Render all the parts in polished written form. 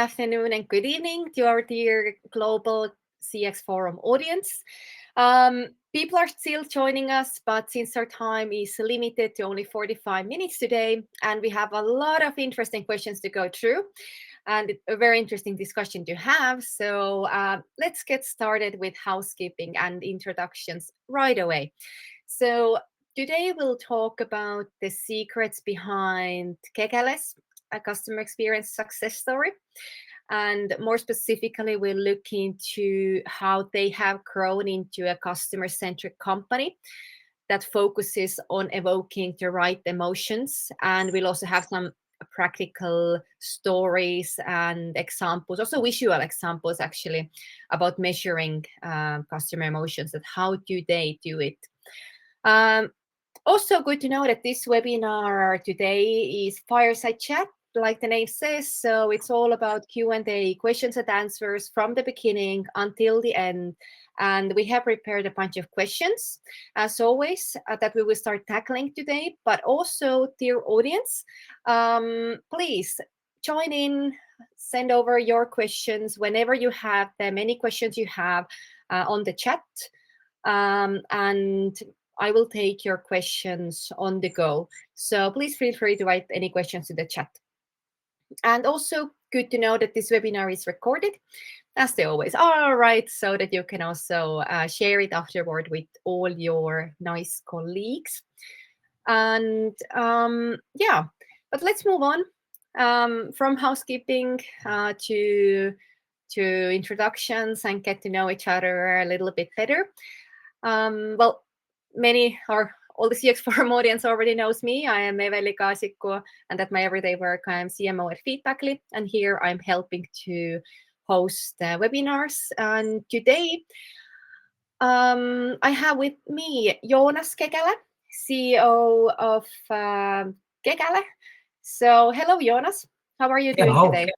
afternoon and good evening to our dear global CX Forum audience. People are still joining us, but since our time is limited to only 45 minutes today, and we have a lot of interesting questions to go through and a very interesting discussion to have. So let's get started with housekeeping and introductions right away. So today we'll talk about the secrets behind Kekäle's customer experience success story. And more specifically, we'll look into how they have grown into a customer-centric company that focuses on evoking the right emotions. And we'll also have some practical stories and examples, also visual examples actually, about measuring customer emotions and how do they do it. Also good to know that this webinar today is Fireside Chat, like the name says. So it's all about Q&A, questions and answers from the beginning until the end. And we have prepared a bunch of questions, as always, that we will start tackling today. But also, dear audience, please join in, send over your questions whenever you have them, any questions you have on the chat. And I will take your questions on the go. So please feel free to write any questions in the chat. And also good to know that this webinar is recorded, as they always are, right? So that you can also share it afterward with all your nice colleagues. And yeah, but let's move on from housekeeping to introductions and get to know each other a little bit better. Well, many or all the CX Forum audience already knows me. I am Eveli Kaasikko, and at my everyday work, I am CMO at Feedbackly, and here I'm helping to host webinars. And today, I have with me Joonas Kekäle, CEO of Kekäle. So, hello, Joonas. How are you doing today?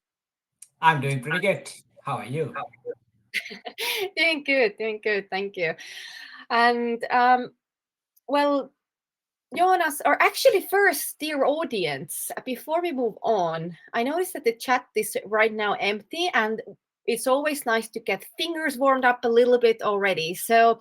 I'm doing pretty good. How are you? Doing good. Thank you. And well, Joonas, or actually first, dear audience, before we move on, I noticed that the chat is right now empty, and it's always nice to get fingers warmed up a little bit already. So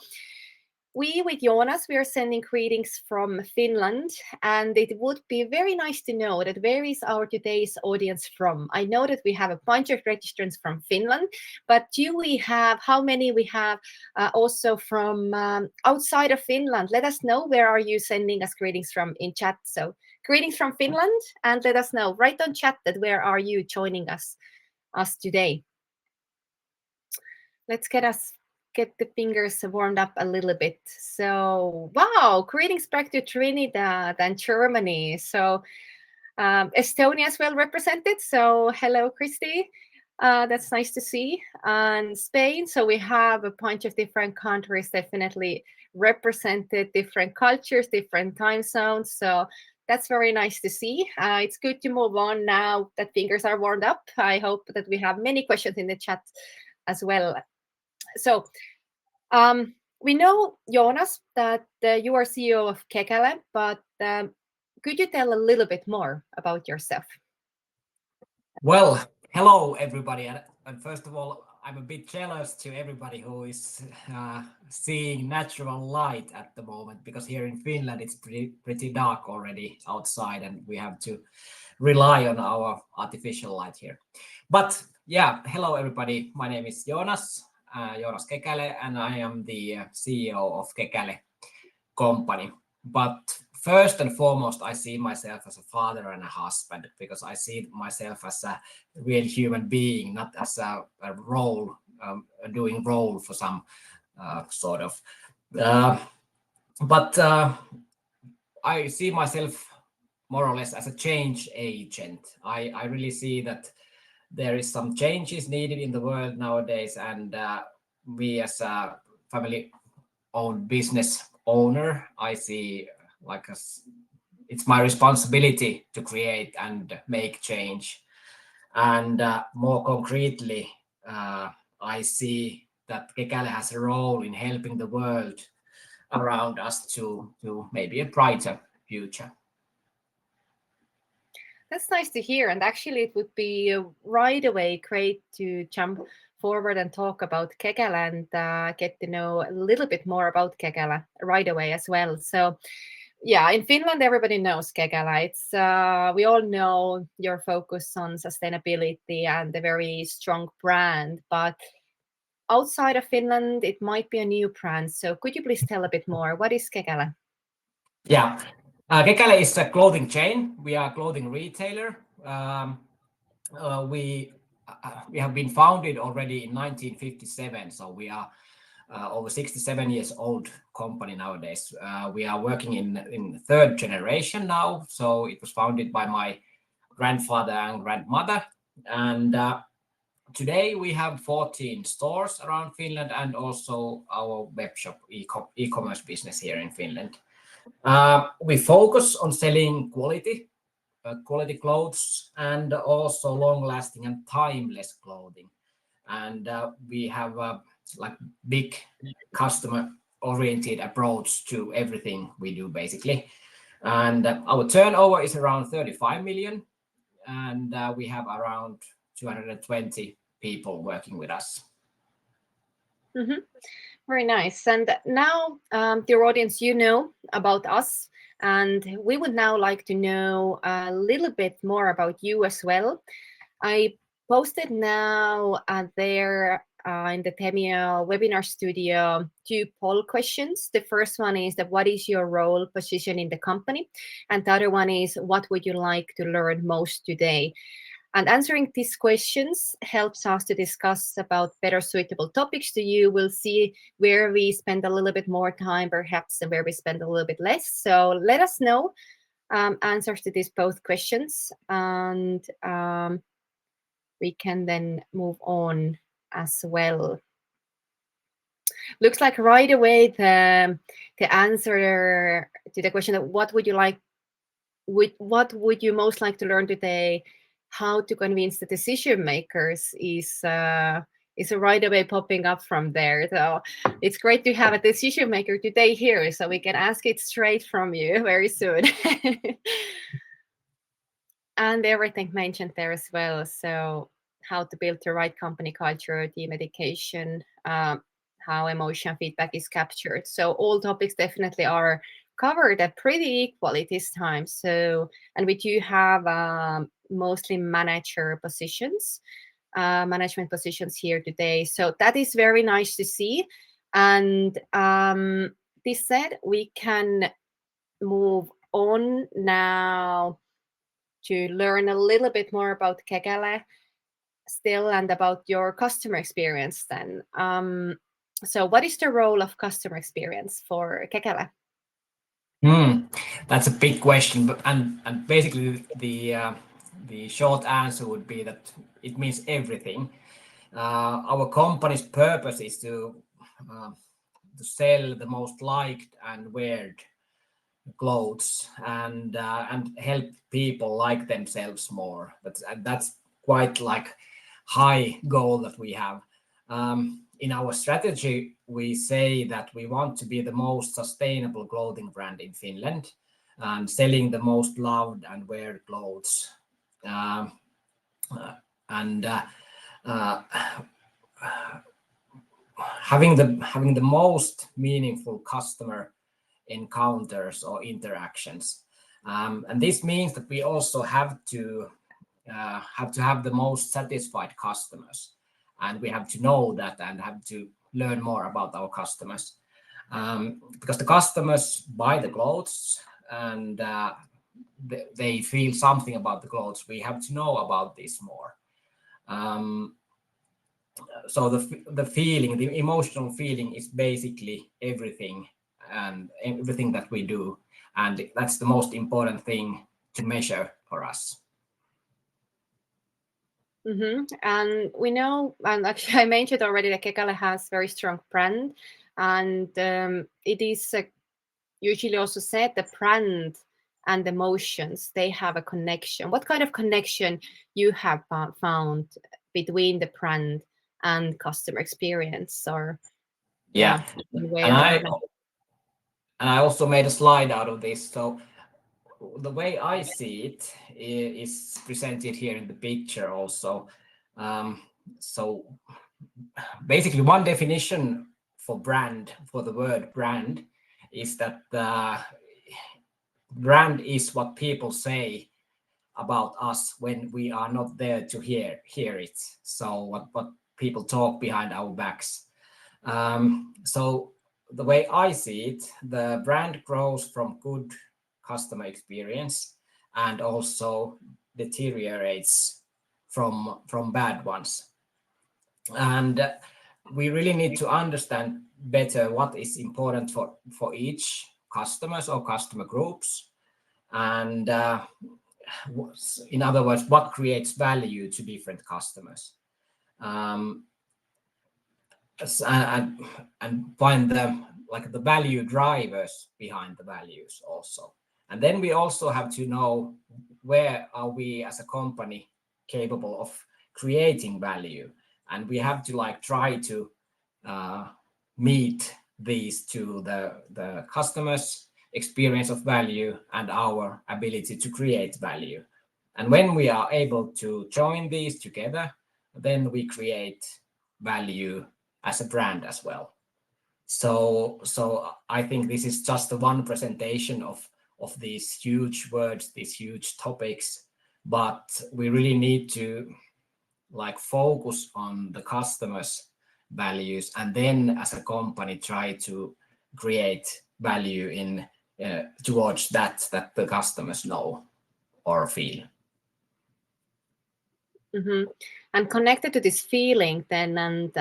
we with Joonas, we are sending greetings from Finland, and it would be very nice to know that where is our today's audience from. I know that we have a bunch of registrants from Finland, but do we have, how many we have also from outside of Finland? Let us know where are you sending us greetings from in chat. So greetings from Finland, and let us know, write on chat that where are you joining us today. Let's get the fingers warmed up a little bit. So, wow, greetings back to Trinidad and Germany. So, Estonia is well represented. So, hello, Christy. That's nice to see. And Spain. So, we have a bunch of different countries definitely represented, different cultures, different time zones. So, that's very nice to see. It's good to move on now that fingers are warmed up. I hope that we have many questions in the chat as well. So we know, Joonas, that you are CEO of Kekäle, but could you tell a little bit more about yourself? Well, hello, everybody. And first of all, I'm a bit jealous to everybody who is seeing natural light at the moment, because here in Finland, it's pretty dark already outside, and we have to rely on our artificial light here. But yeah, hello, everybody. My name is Joonas Kekäle, and I am the CEO of Kekäle company. But first and foremost, I see myself as a father and a husband, because I see myself as a real human being, not as a role, doing role for some sort of. But I see myself more or less as a change agent. I really see that there is some changes needed in the world nowadays, and we as a family-owned business owner, I see it's my responsibility to create and make change. And more concretely, I see that Kekäle has a role in helping the world around us to maybe a brighter future. That's nice to hear. And actually, it would be right away great to jump forward and talk about Kekäle and get to know a little bit more about Kekäle right away as well. So, yeah, in Finland, everybody knows Kekäle. It's we all know your focus on sustainability and a very strong brand, but outside of Finland, it might be a new brand. So, could you please tell a bit more? What is Kekäle? Yeah, Kekäle is a clothing chain. We are a clothing retailer. We have been founded already in 1957, so we are over 67 years old company nowadays. We are working in third generation now, so it was founded by my grandfather and grandmother, and today we have 14 stores around Finland and also our web shop e-commerce business here in Finland. We focus on selling quality clothes and also long-lasting and timeless clothing. And we have like big customer-oriented approach to everything we do, basically. And our turnover is around 35 million, and we have around 220 people working with us. Mm-hmm. Very nice. And now, dear audience, you know about us, and we would now like to know a little bit more about you as well. I posted now there in the Temia webinar studio 2 poll questions. The first one is that what is your role position in the company? And the other one is what would you like to learn most today? And answering these questions helps us to discuss about better suitable topics to you. We'll see where we spend a little bit more time, perhaps, and where we spend a little bit less. So let us know answers to these both questions, and we can then move on as well. Looks like right away the answer to the question of what would you like, what would you most like to learn today, how to convince the decision makers is right away popping up from there. So it's great to have a decision maker today here, so we can ask it straight from you very soon. And everything mentioned there as well. So how to build the right company culture, team education, how emotion feedback is captured. So all topics definitely are covered at pretty equally this time. So, and we do have mostly management positions here today. So that is very nice to see. And this said, we can move on now to learn a little bit more about Kekäle still and about your customer experience then. So what is the role of customer experience for Kekäle? That's a big question, and basically the short answer would be that it means everything. Our company's purpose is to sell the most liked and weared clothes and help people like themselves more. That's quite like high goal that we have. In our strategy, we say that we want to be the most sustainable clothing brand in Finland, selling the most loved and wear clothes, and having the most meaningful customer encounters or interactions. And this means that we also have to have the most satisfied customers, and we have to know that and have to learn more about our customers, because the customers buy the clothes and they feel something about the clothes. We have to know about this more. So the feeling, the emotional feeling, is basically everything and everything that we do, and that's the most important thing to measure for us. Mm-hmm. And we know, and actually I mentioned already that Kekäle has very strong brand, and it is usually also said the brand and emotions, they have a connection. What kind of connection you have found between the brand and customer experience? Or And I also made a slide out of this. So the way I see it is presented here in the picture also. So basically, one definition for the word brand, is that brand is what people say about us when we are not there to hear it. So what people talk behind our backs. So the way I see it, the brand grows from good customer experience and also deteriorates from bad ones. And we really need to understand better what is important for each customers or customer groups, and in other words, what creates value to different customers, um, and find the value drivers behind the values also. And then we also have to know where are we as a company capable of creating value, and we have to try to meet these two, the customers experience of value and our ability to create value. And when we are able to join these together, then we create value as a brand as well. So I think this is just one presentation of these huge words, these huge topics, but we really need to focus on the customers' values, and then as a company try to create value in towards that the customers know or feel. Mm-hmm. And connected to this feeling then, and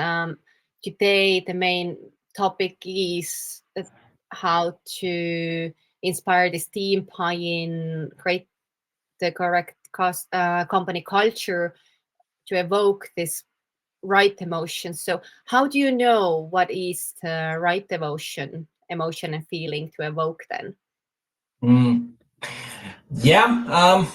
today the main topic is how to inspire this team buy-in, create the correct company culture to evoke this right emotion. So how do you know what is the right emotion and feeling to evoke then? Yeah,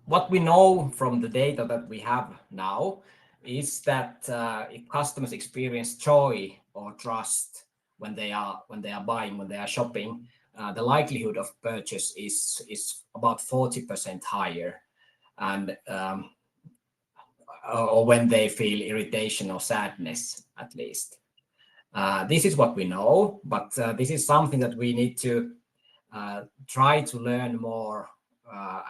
what we know from the data that we have now is that if customers experience joy or trust when they are buying, when they are shopping, the likelihood of purchase is about 40% higher, and or when they feel irritation or sadness, at least. This is what we know, but this is something that we need to try to learn more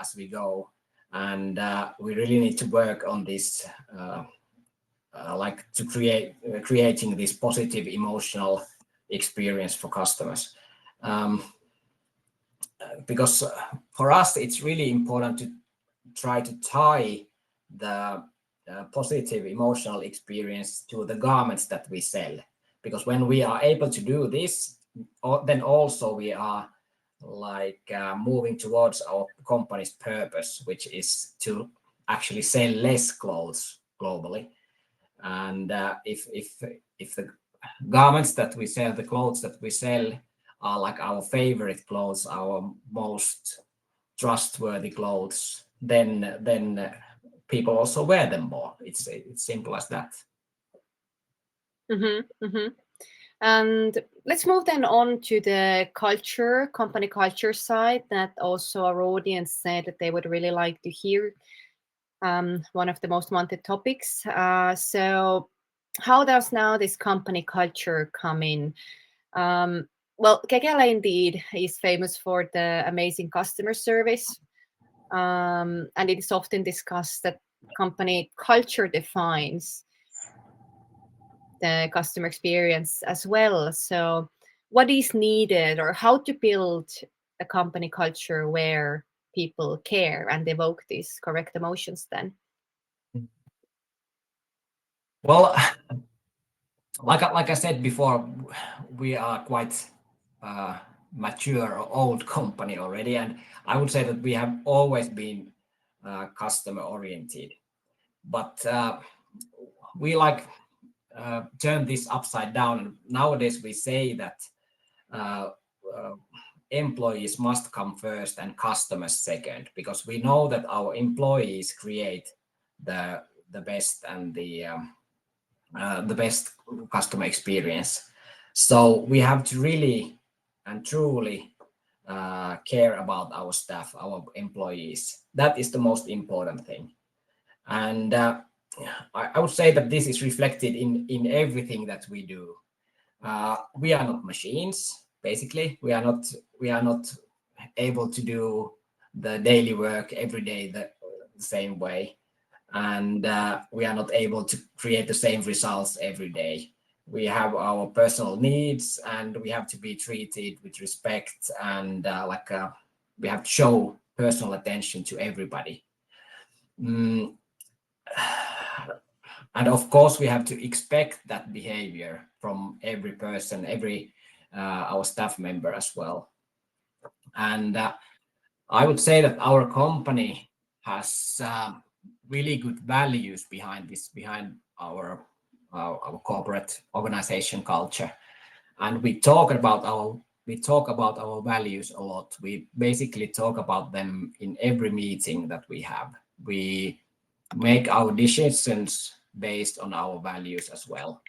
as we go, and we really need to work on this, to creating this positive emotional experience for customers. Because for us, it's really important to try to tie the positive emotional experience to the garments that we sell. Because when we are able to do this, then also we are moving towards our company's purpose, which is to actually sell less clothes globally. And if the garments that we sell, the clothes that we sell, are our favorite clothes, our most trustworthy clothes, then people also wear them more. It's simple as that. Mm-hmm, mm-hmm. And let's move then on to the company culture side, that also our audience said that they would really like to hear, one of the most wanted topics. So how does now this company culture come in? Well, Kekäle indeed is famous for the amazing customer service. And it is often discussed that company culture defines the customer experience as well. So what is needed, or how to build a company culture where people care and evoke these correct emotions then? Well, like I said before, we are quite mature or old company already, and I would say that we have always been customer oriented, but we turn this upside down. Nowadays we say that uh, employees must come first and customers second, because we know that our employees create the best and the best customer experience. So we have to really and truly care about our staff, our employees. That is the most important thing. And I would say that this is reflected in everything that we do. We are not machines, basically. We are not able to do the daily work every day the same way, and we are not able to create the same results every day. We have our personal needs, and we have to be treated with respect, and we have to show personal attention to everybody. Mm, and of course, we have to expect that behavior from every person, every our staff member as well. And I would say that our company has really good values behind this, behind our corporate organization culture, and we talk about our values a lot. We basically talk about them in every meeting that we have. We make our decisions based on our values as well,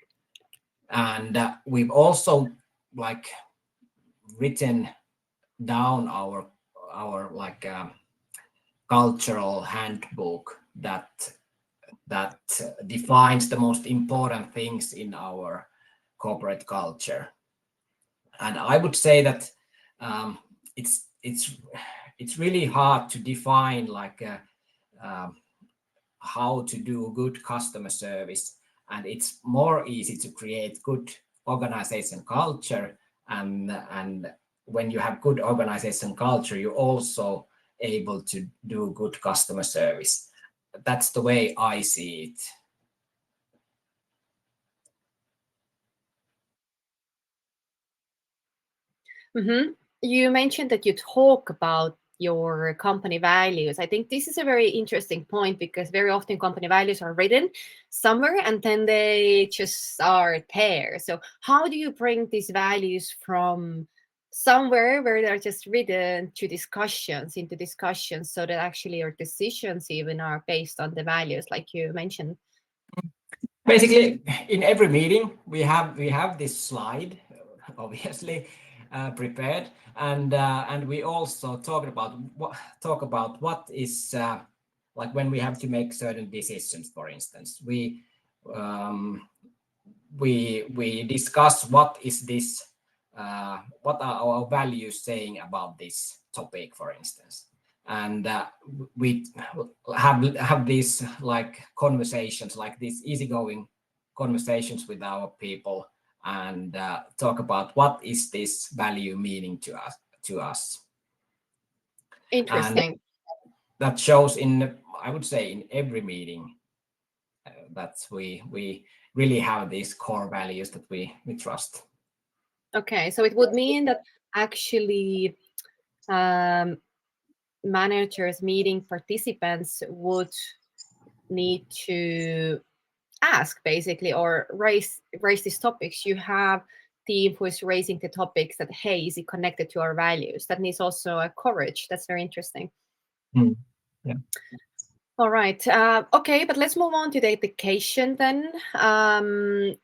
and we've also like written down our cultural handbook that defines the most important things in our corporate culture. And I would say that it's really hard to define how to do good customer service, and it's more easy to create good organization culture. And when you have good organization culture, you're also able to do good customer service. That's the way I see it. You mentioned that you talk about your company values. I think this is a very interesting point because very often company values are written somewhere and then they just are there. So, how do you bring these values from somewhere where they're just written to discussions, into discussions, so that actually your decisions even are based on the values, like you mentioned? Basically, in every meeting, we have this slide, obviously prepared, and we also talk about what is like when we have to make certain decisions. For instance, um, we discuss what is this, what are our values saying about this topic, for instance, and we have these like conversations, like these easygoing conversations with our people, and talk about what is this value meaning to us. And Interesting. that shows in, I would say, in every meeting that we really have these core values that we trust. Okay, so it would mean that actually um, managers, meeting participants would need to ask basically or raise these topics. You have team who is raising the topics that, hey, is it connected to our values? That needs also a courage. That's very interesting. Mm. Yeah. All right. Okay, but let's move on to the education then. Um,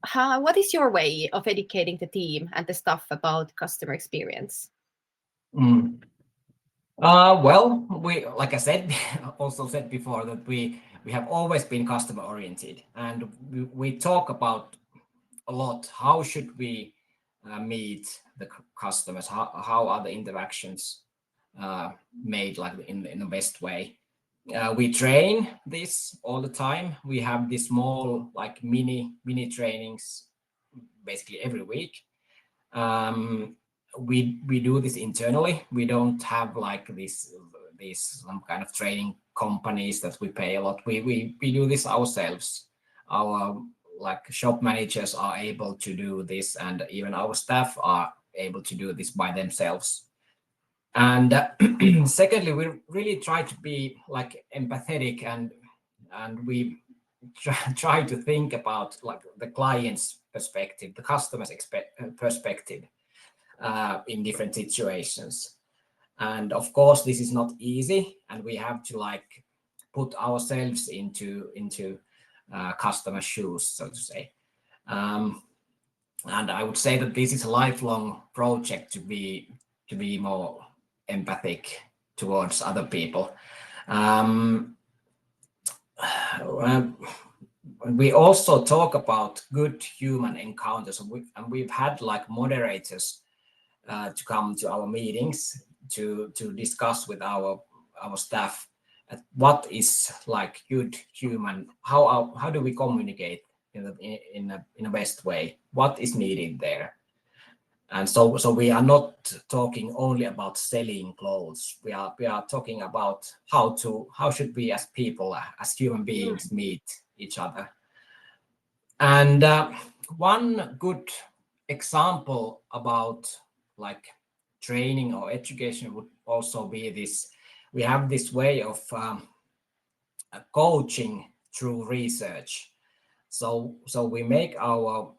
what is your way of educating the team and the staff about customer experience? Mm. Well, we, like I said, also said before, that we have always been customer oriented, and we talk about a lot. How should we meet the customers? How are the interactions made like in the best way? We train this all the time. We have these small like mini trainings basically every week. We do this internally. We don't have like these some kind of training companies that we pay a lot. We do this ourselves. Our like shop managers are able to do this, and even our staff are able to do this by themselves. And secondly, we really try to be like empathetic, and we try to think about like the client's perspective, the customer's perspective in different situations. And of course, this is not easy, and we have to like put ourselves into customer shoes, so to say. Um, And I would say that this is a lifelong project to be more empathic towards other people. Um, we also talk about good human encounters, and we've had like moderators to come to our meetings to discuss with our staff at what is like good human, how do we communicate in a best way, what is needed there. And so we are not talking only about selling clothes. We are talking about how should we as people, as human beings, meet each other. And one good example about like training or education would also be this. We have this way of coaching through research. So we make our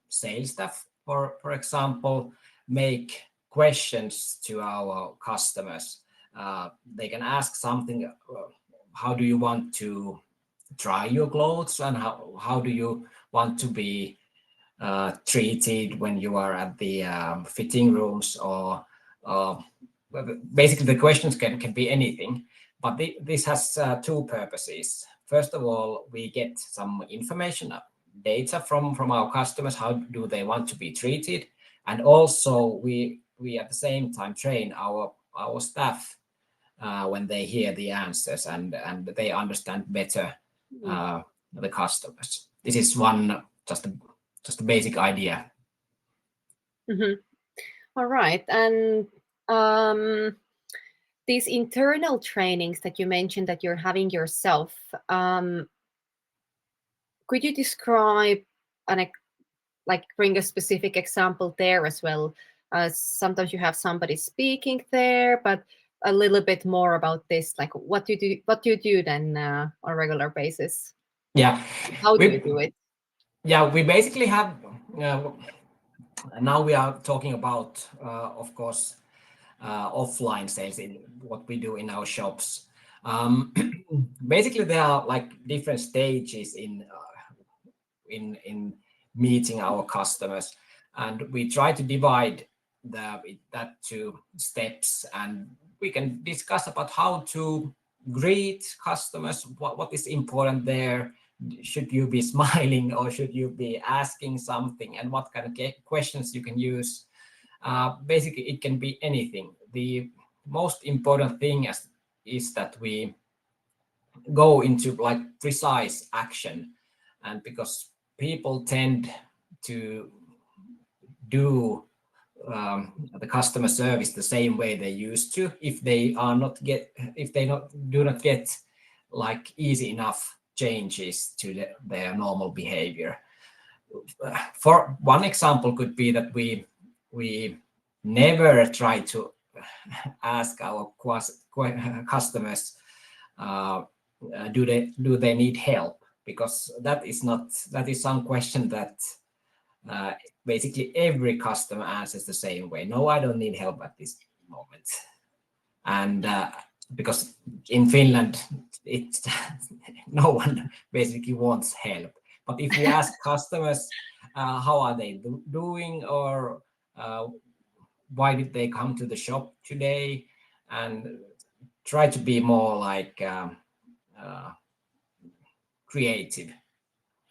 sales staff, for example, make questions to our customers. They can ask something. How do you want to try your clothes, and how do you want to be treated when you are at the fitting rooms, or basically the questions can be anything. But this has two purposes. First of all, we get some information, data from our customers. How do they want to be treated? And also we at the same time train our staff when they hear the answers, and they understand better the customers. This is one just a basic idea. Mhm. All right. And these internal trainings that you mentioned that you're having yourself, could you describe an like bring a specific example there as well? Sometimes you have somebody speaking there, but a little bit more about this, like what you do then on a regular basis. Yeah, How do you we do it? we basically have now we are talking about of course offline sales in what we do in our shops. Basically there are like different stages in meeting our customers, and we try to divide that to steps, and we can discuss about how to greet customers, what is important there. Should you be smiling, or should you be asking something, and what kind of questions you can use. Basically it can be anything. The most important thing is that we go into like precise action, and because people tend to do the customer service the same way they used to, if they do not get like easy enough changes to their normal behavior. For one example could be that we never try to ask our customers do they need help, because that is some question that basically every customer answers the same way. No, I don't need help at this moment. And because in Finland it no one basically wants help. But if we ask customers how are they doing, or why did they come to the shop today, and try to be more like creative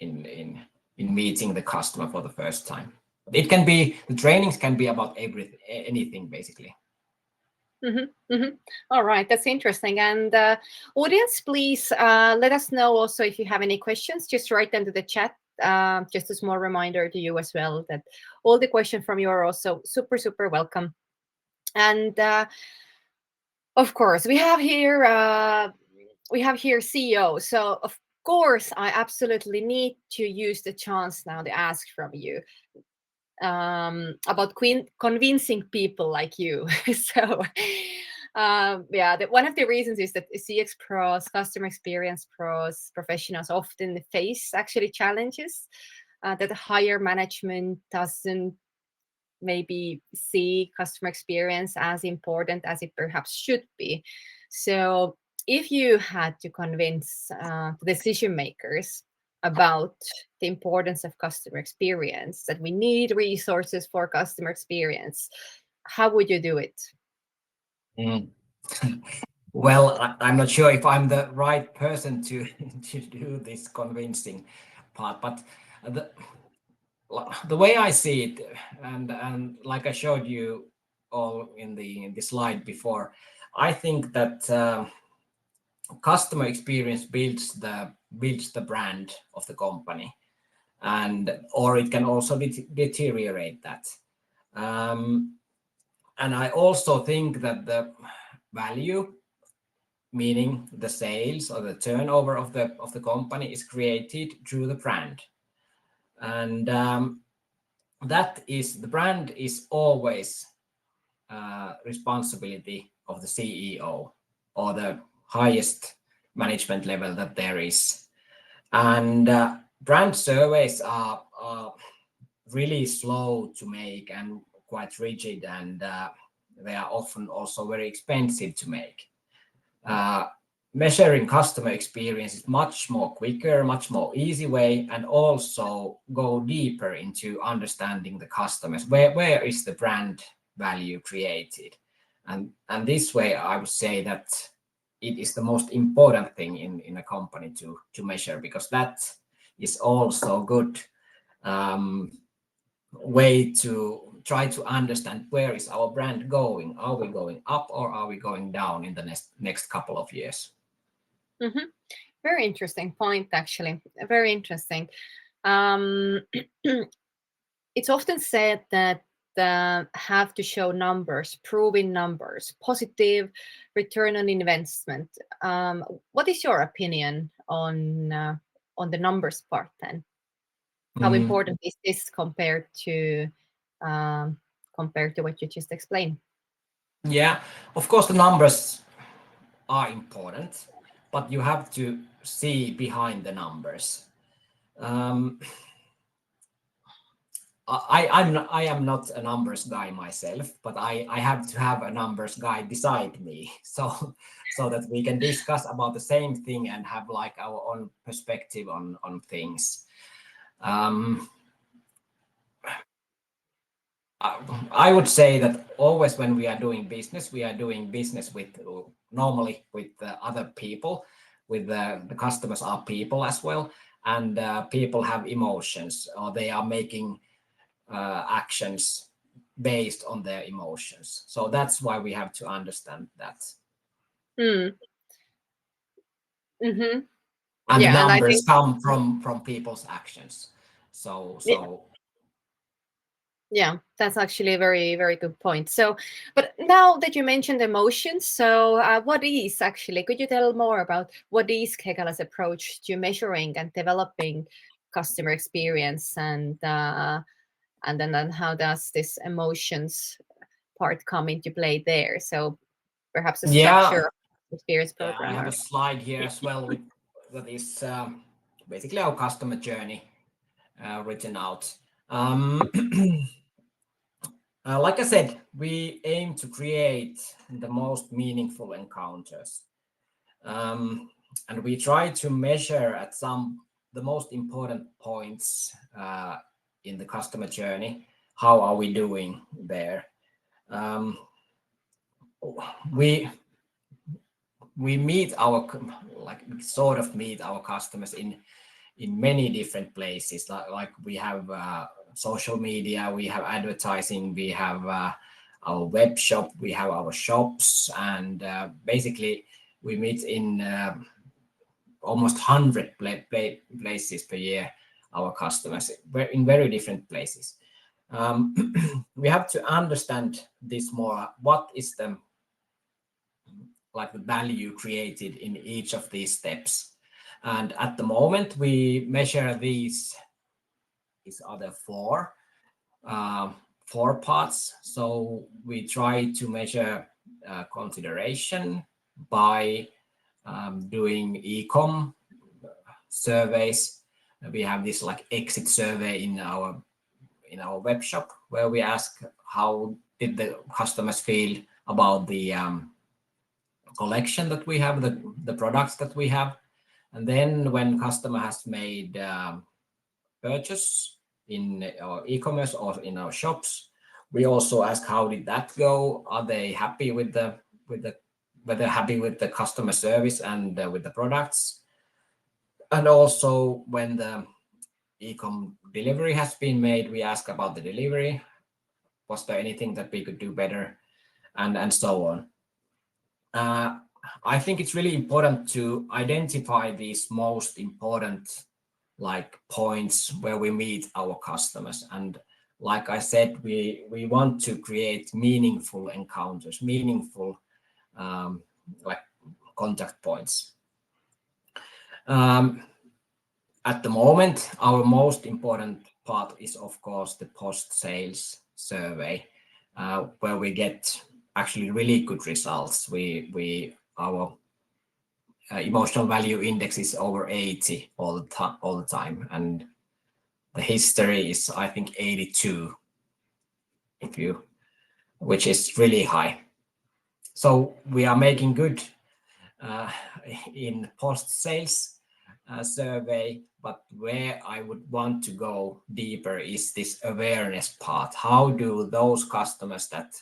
in meeting the customer for the first time. It can be, the trainings can be about anything basically. All right, that's interesting. And audience, please let us know also if you have any questions. Just write them to the chat. Just a small reminder to you as well that all the questions from you are also super welcome. And of course, we have here CEO. So of course, I absolutely need to use the chance now to ask from you about convincing people like you. So yeah, one of the reasons is that CX pros, customer experience pros, professionals often face actually challenges that higher management doesn't maybe see customer experience as important as it perhaps should be. So if you had to convince decision makers about the importance of customer experience, that we need resources for customer experience, how would you do it? Mm. Well, I'm not sure if I'm the right person to to do this convincing part, but the the way I see it, and like I showed you all in the slide before, I think that customer experience builds the brand of the company, and or it can also deteriorate that. And I also think that the value, meaning the sales or the turnover of the company, is created through the brand, and that is the brand is always responsibility of the CEO or the highest management level that there is. And brand surveys are really slow to make and quite rigid, and they are often also very expensive to make. Uh, Measuring customer experience is much more quicker, much more easy way, and also go deeper into understanding the customers. Where is the brand value created? And this way, I would say that it is the most important thing in a company to measure, because that is also good way to try to understand where is our brand going. Are we going up or are we going down in the next couple of years? Mm-hmm. Very interesting point, actually. Very interesting. Um, it's often said that have to show numbers, proven numbers, positive return on investment. What is your opinion on the numbers part then? How Mm, important is this um, compared to what you just explained? yeah, of course the numbers are important, but you have to see behind the numbers. Um, I am not a numbers guy myself, but I have to have a numbers guy beside me, so that we can discuss about the same thing and have like our own perspective on things. Um, I would say that always when we are doing business, we are doing business with normally with other people. With the customers are people as well, and people have emotions, or they are making actions based on their emotions. So that's why we have to understand that. Mm. Mm-hmm. And the Yeah, and I numbers think come from people's actions. So yeah, so yeah, that's actually a very, very good point. So, but now that you mentioned emotions, so what is actually, could you tell more about what is Kekäle's approach to measuring and developing customer experience, and then how does this emotions part come into play there? So perhaps a yeah, structure of experience yeah, I program have or a slide here as well with that is basically our customer journey written out. Um, like I said, we aim to create the most meaningful encounters, and we try to measure at some the most important points in the customer journey. How are we doing there? Um, we we meet our like sort of meet our customers in many different places, like we have social media, we have advertising, we have our web shop, we have our shops, and basically we meet in almost 100 places per year, our customers in very different places. um, we have to understand this more, what is the like the value created in each of these steps. And at the moment we measure these other uh, four parts. So we try to measure consideration by doing ecom surveys. We have this like exit survey in our web shop, where we ask how did the customers feel about the collection that we have, the products that we have. And then when customer has made purchase in our e-commerce or in our shops, we also ask how did that go? Are they happy with the whether happy with the customer service and with the products? And also when the e-com delivery has been made, we ask about the delivery. Was there anything that we could do better? And so on. I think it's really important to identify these most important points where we meet our customers. And like I said, we want to create meaningful encounters, meaningful contact points. At the moment, our most important part is, of course, the post-sales survey, where we get actually really good results. Our emotional value index is over 80 all the time, and the history is, I think, 82, which is really high. So we are making good in post-sales survey, but where I would want to go deeper is this awareness part. How do those customers that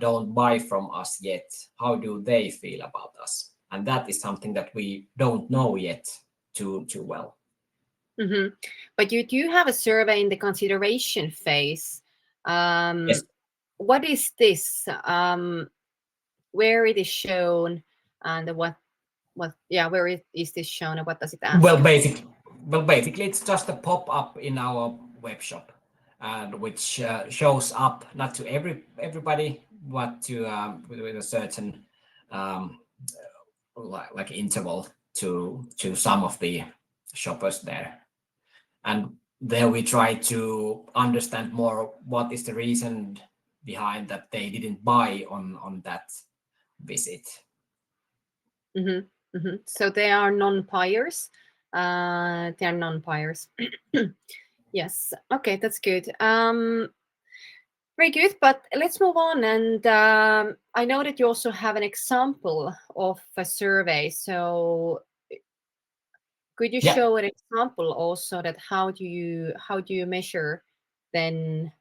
don't buy from us yet, how do they feel about us? And that is something that we don't know yet too well. Mm-hmm. But you do have a survey in the consideration phase. Yes. What is this? Where it is shown, and where is this shown, and what does it ask? Well, basically, it's just a pop-up in our web shop, which shows up not to everybody, but to with a certain interval to some of the shoppers there. And there we try to understand more what is the reason behind that they didn't buy on that visit. Mm-hmm. Mm-hmm. So they are non-buyers. Yes. Okay, that's good. Very good. But let's move on. And I know that you also have an example of a survey. So could you show an example also, that how do you measure then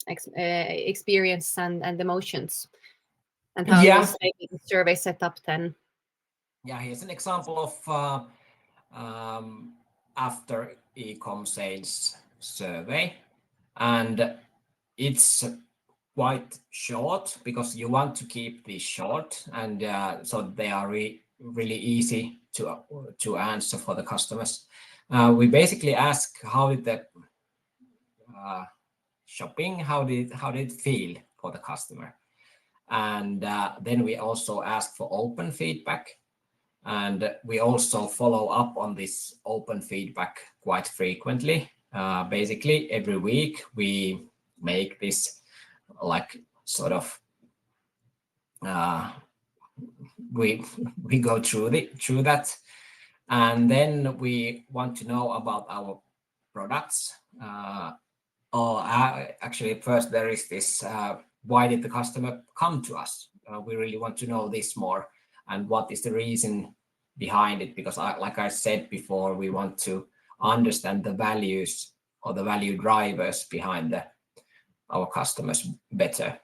experience and emotions, and how is the survey set up then? Yeah, here's an example of after e-com sales survey, and it's quite short because you want to keep these short, and so they are really easy to answer for the customers. We basically ask how did the shopping, how did it feel for the customer, and then we also ask for open feedback, and we also follow up on this open feedback quite frequently. Basically every week we make this sort of we go through that, and then we want to know about our products. Actually, first there is this: why did the customer come to us? We really want to know this more, and what is the reason behind it? Because, like I said before, we want to understand the values or the value drivers behind our customers better.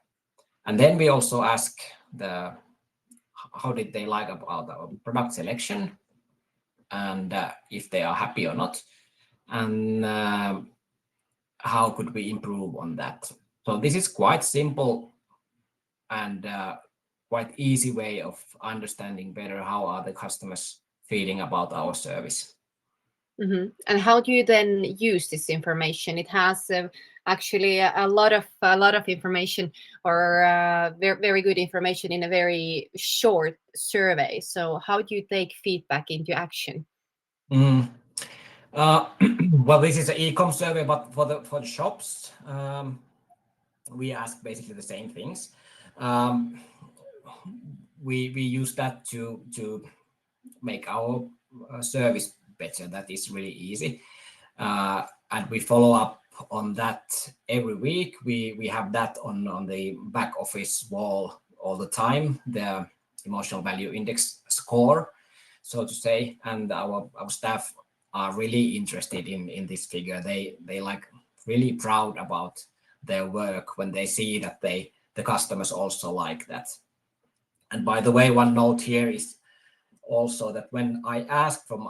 And then we also ask how did they like about our product selection, and if they are happy or not, and how could we improve on that. So this is quite simple and quite easy way of understanding better how are the customers feeling about our service. Mm-hmm. And how do you then use this information? It has actually a lot of information, or very, very good information in a very short survey. So how do you take feedback into action? Well, this is an e-com survey, but for the shops, we ask basically the same things. We use that to make our service better. That is really easy, and we follow up on that every week. We have that on the back office wall all the time. The emotional value index score, so to say, and our staff are really interested in this figure. They like really proud about their work when they see that the customers also like that. And by the way, one note here is also that when I ask from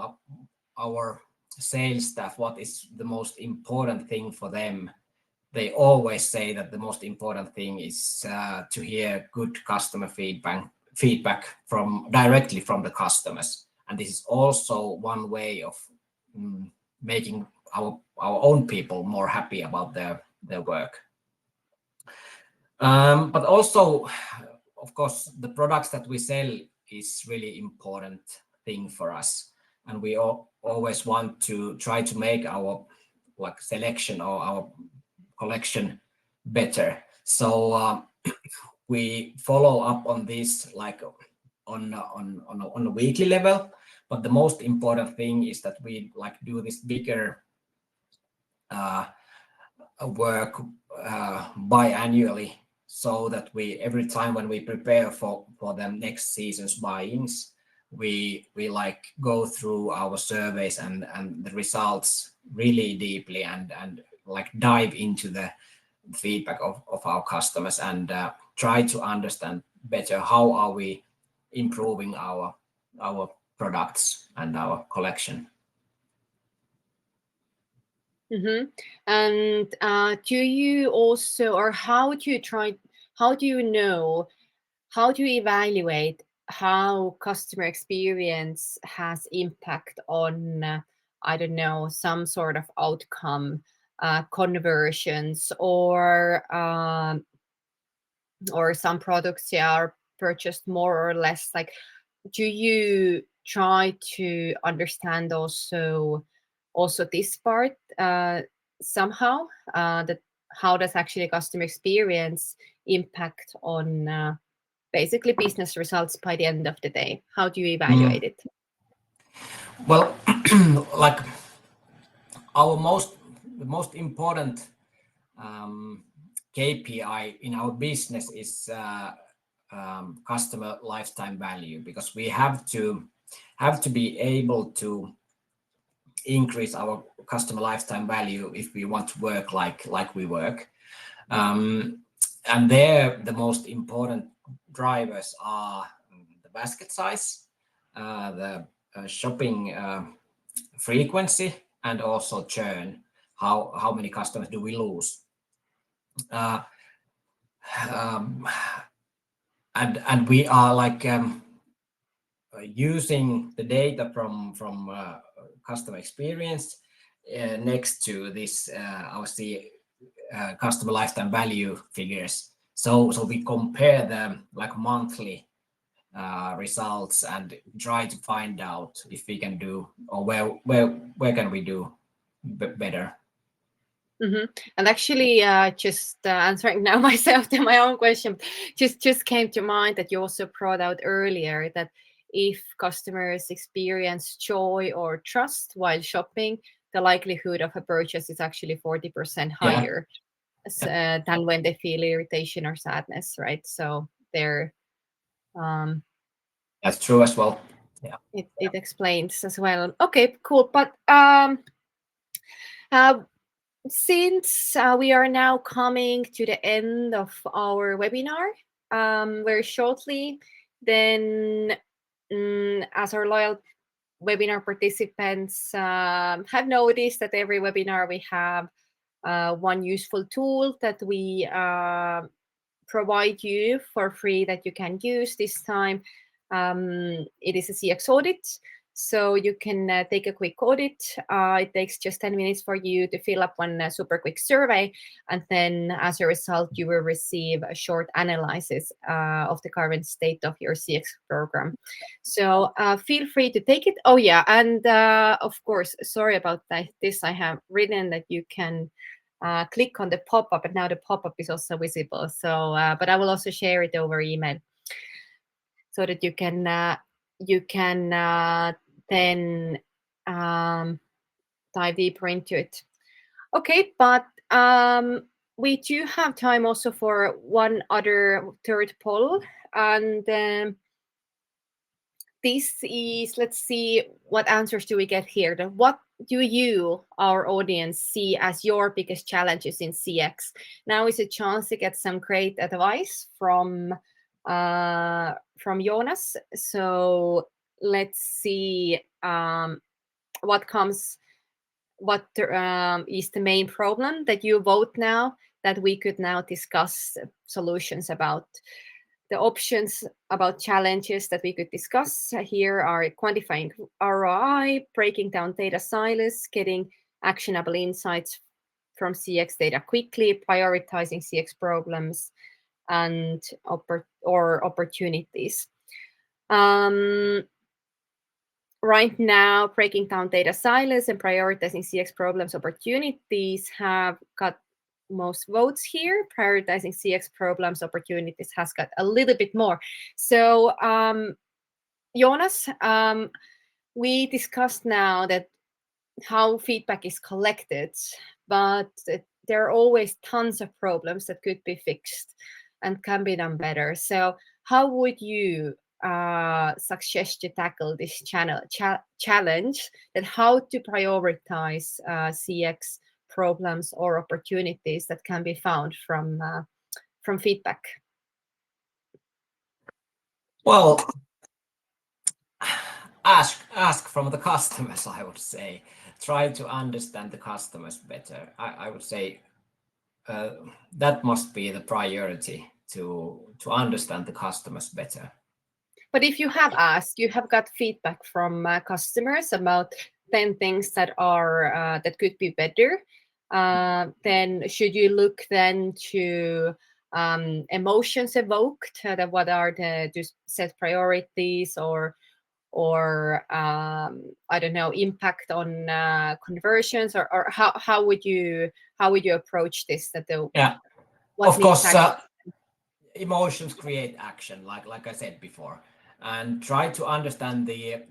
our sales staff what is the most important thing for them, they always say that the most important thing is to hear good customer feedback from directly from the customers. And this is also one way of making our own people more happy about their work. But also, of course, the products that we sell is really important thing for us, and we always want to try to make our like selection or our collection better. So we follow up on this like on a weekly level. But the most important thing is that we like do this bigger work biannually, so that we every time when we prepare for the next season's buy-ins, we like go through our surveys and the results really deeply and like dive into the feedback of our customers and try to understand better how are we improving our products and our collection. Mm-hmm. And do you also, or how do you know, how do you evaluate how customer experience has impact on, I don't know, some sort of outcome, conversions, or some products are purchased more or less? Like, do you try to understand also this part somehow, that how does actually customer experience impact on basically business results by the end of the day? How do you evaluate it? Well, like the most important KPI in our business is customer lifetime value, because we have to be able to increase our customer lifetime value if we want to work like we work. And there the most important drivers are the basket size, the shopping frequency, and also churn. How many customers do we lose? And we are like using the data from customer experience next to this our customer lifetime value figures. So we compare them like monthly results and try to find out if we can do, or where can we do better. Mm-hmm. And actually, just answering now myself to my own question, just came to mind that you also brought out earlier that if customers experience joy or trust while shopping, the likelihood of a purchase is actually 40% higher than when they feel irritation or sadness, right? So there, that's true as well. Yeah, it explains as well. Okay, cool. But since we are now coming to the end of our webinar very shortly, then as our loyal webinar participants have noticed that every webinar we have one useful tool that we provide you for free that you can use this time. It is a CX audit. So you can take a quick audit. It takes just 10 minutes for you to fill up one super quick survey. And then as a result, you will receive a short analysis of the current state of your CX program. So feel free to take it. Oh, yeah. And of course, sorry about this. I have written that you can click on the pop-up, and now the pop-up is also visible. So, but I will also share it over email so that you can then dive deeper into it. Okay, but we do have time also for one other third poll, and this is, let's see what answers do we get here. What do you, our audience, see as your biggest challenges in CX? Now is a chance to get some great advice from Joonas. So let's see what is the main problem that you vote now, that we could now discuss solutions about. The options about challenges that we could discuss here are quantifying ROI, breaking down data silos, getting actionable insights from CX data quickly, prioritizing CX problems, and opportunities. Right now, breaking down data silos and prioritizing CX problems, opportunities have got most votes here. Prioritizing CX problems, opportunities has got a little bit more. So, Joonas, we discussed now that how feedback is collected, but there are always tons of problems that could be fixed and can be done better. So, how would you suggest to tackle this challenge, that how to prioritize CX problems or opportunities that can be found from feedback? Well, ask from the customers, I would say. Try to understand the customers better. I would say that must be the priority, to understand the customers better. But if you have asked, you have got feedback from customers about 10 things that are that could be better, then should you look then to emotions evoked, that what are the just set priorities, or I don't know, impact on conversions, or how would you approach this? That the Yeah, what of needs course, action? emotions create action, like I said before, and try to understand the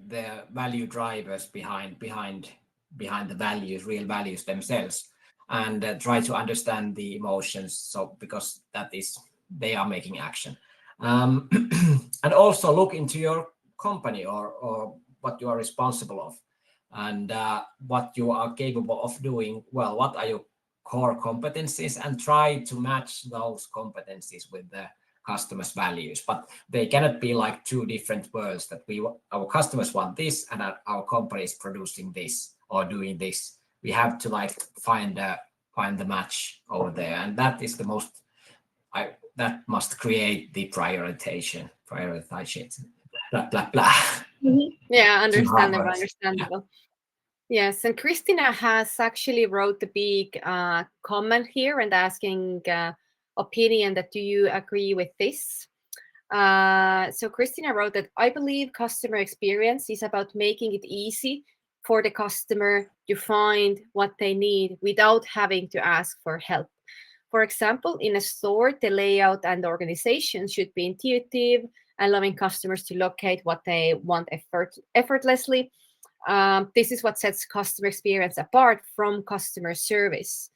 value drivers behind the values, real values themselves, and try to understand the emotions. So because that is, they are making action, and also look into your company, or what you are responsible of, and what you are capable of doing well. What are your core competencies, and try to match those competencies with the customers' values. But they cannot be like two different worlds, that our customers want this and our company is producing this or doing this. We have to like find the match over there, and that is the most that must create the prioritization, blah blah blah. Yeah, Too hard understandable, words. understandable. Yes, and Christina has actually wrote a big comment here and asking opinion, that do you agree with this? So Christina wrote that, I believe customer experience is about making it easy for the customer to find what they need without having to ask for help. For example, in a store, the layout and the organization should be intuitive, allowing customers to locate what they want effortlessly. This is what sets customer experience apart from customer service.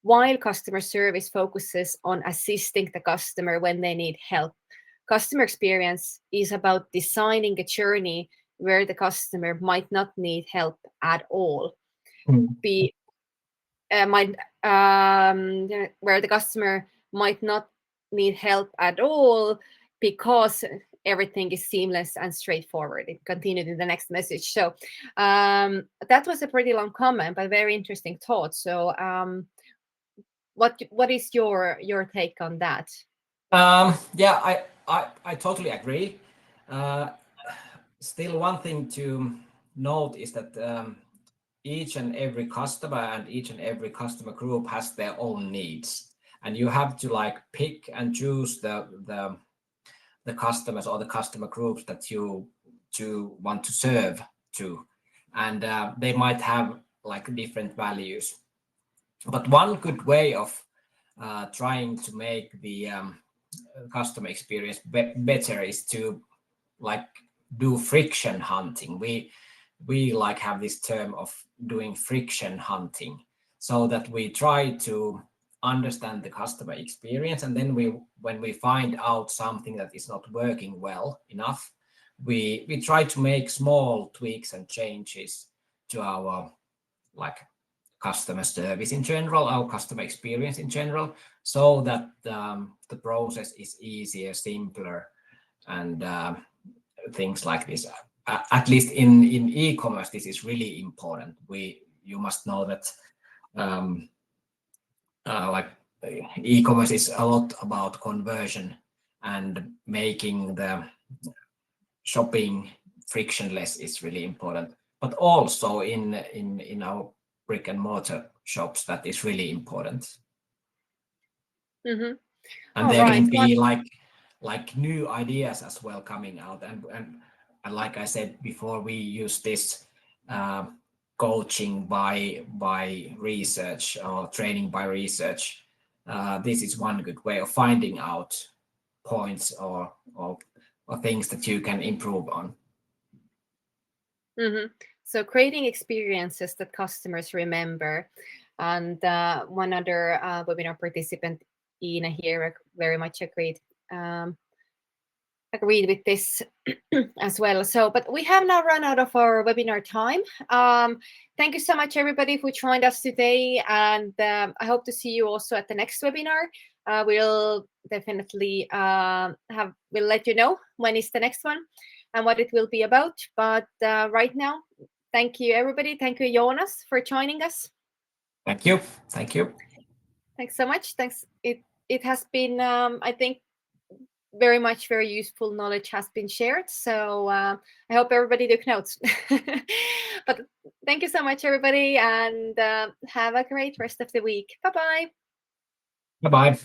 While customer service focuses on assisting the customer when they need help, customer experience is about designing a journey where the customer might not need help at all. Be might Where the customer might not need help at all, because everything is seamless and straightforward. It continued in the next message. So that was a pretty long comment, but very interesting thought. So what is your take on that? Yeah, I totally agree. Still, one thing to note is that each and every customer and each and every customer group has their own needs, and you have to like pick and choose the customers or the customer groups that you want to serve to, and they might have like different values. But one good way of trying to make the customer experience better is to like do friction hunting. We like have this term of doing friction hunting, so that we try to understand the customer experience, and then when we find out something that is not working well enough, we try to make small tweaks and changes to our like customer service in general, our customer experience in general, so that the process is easier, simpler, and things like this. At least in e-commerce, this is really important. You must know that like e-commerce is a lot about conversion and making the shopping frictionless is really important. But also in our brick and mortar shops, that is really important. Mm-hmm. And there can be like new ideas as well coming out. And like I said before, we use this coaching by research or training by research. This is one good way of finding out points or things that you can improve on. Mm-hmm. So creating experiences that customers remember. And one other webinar participant, Ina here, very much agreed with this as well. So, but we have now run out of our webinar time. Thank you so much, everybody, who joined us today. And I hope to see you also at the next webinar. We'll definitely we'll let you know when is the next one and what it will be about. But right now, thank you, everybody. Thank you, Joonas, for joining us. Thank you. Thank you. Thanks so much. Thanks. It has been, I think, very useful knowledge has been shared. So I hope everybody took notes. But thank you so much, everybody, and have a great rest of the week. Bye-bye. Bye-bye.